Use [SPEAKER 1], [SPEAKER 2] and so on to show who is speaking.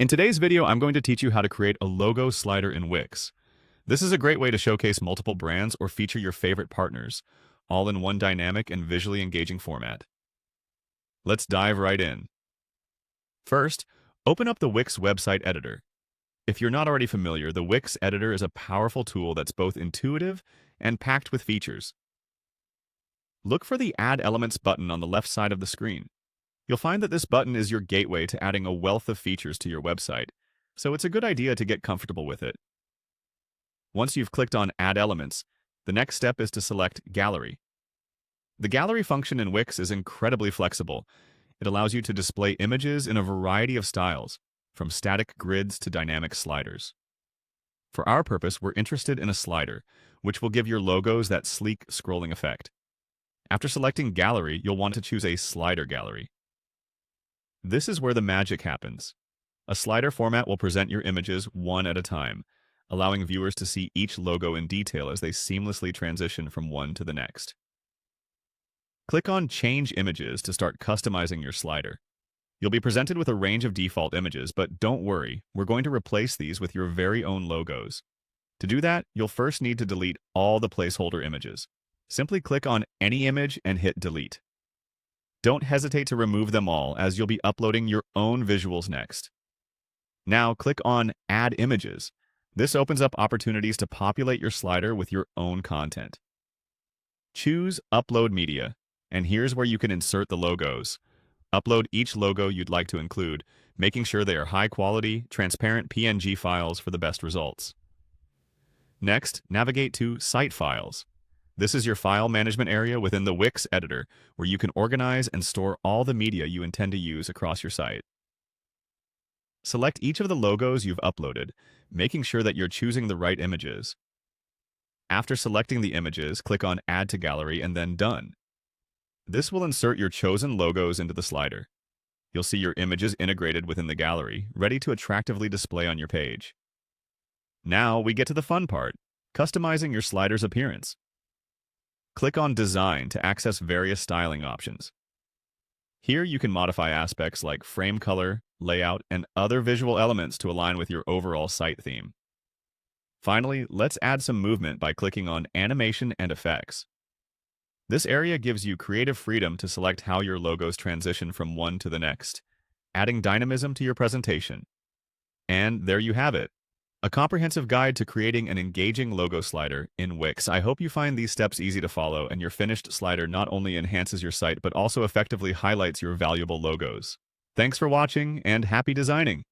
[SPEAKER 1] In today's video, I'm going to teach you how to create a logo slider in Wix. This is a great way to showcase multiple brands or feature your favorite partners, all in one dynamic and visually engaging format. Let's dive right in. First, open up the Wix website editor. If you're not already familiar, the Wix editor is a powerful tool that's both intuitive and packed with features. Look for the Add Elements button on the left side of the screen. You'll find that this button is your gateway to adding a wealth of features to your website, so it's a good idea to get comfortable with it. Once you've clicked on Add Elements, the next step is to select Gallery. The Gallery function in Wix is incredibly flexible. It allows you to display images in a variety of styles, from static grids to dynamic sliders. For our purpose, we're interested in a slider, which will give your logos that sleek scrolling effect. After selecting Gallery, you'll want to choose a slider gallery. This is where the magic happens. A slider format will present your images one at a time, allowing viewers to see each logo in detail as they seamlessly transition from one to the next. Click on Change Images to start customizing your slider. You'll be presented with a range of default images, but don't worry, we're going to replace these with your very own logos. To do that, you'll first need to delete all the placeholder images. Simply click on any image and hit Delete. Don't hesitate to remove them all, as you'll be uploading your own visuals next. Now click on Add Images. This opens up opportunities to populate your slider with your own content. Choose Upload Media, and here's where you can insert the logos. Upload each logo you'd like to include, making sure they are high-quality, transparent PNG files for the best results. Next, navigate to Site Files. This is your file management area within the Wix editor, where you can organize and store all the media you intend to use across your site. Select each of the logos you've uploaded, making sure that you're choosing the right images. After selecting the images, click on Add to Gallery and then Done. This will insert your chosen logos into the slider. You'll see your images integrated within the gallery, ready to attractively display on your page. Now we get to the fun part, customizing your slider's appearance. Click on Design to access various styling options. Here you can modify aspects like frame color, layout, and other visual elements to align with your overall site theme. Finally, let's add some movement by clicking on Animation and Effects. This area gives you creative freedom to select how your logos transition from one to the next, adding dynamism to your presentation. And there you have it. A comprehensive guide to creating an engaging logo slider in Wix. I hope you find these steps easy to follow and your finished slider not only enhances your site but also effectively highlights your valuable logos. Thanks for watching and happy designing!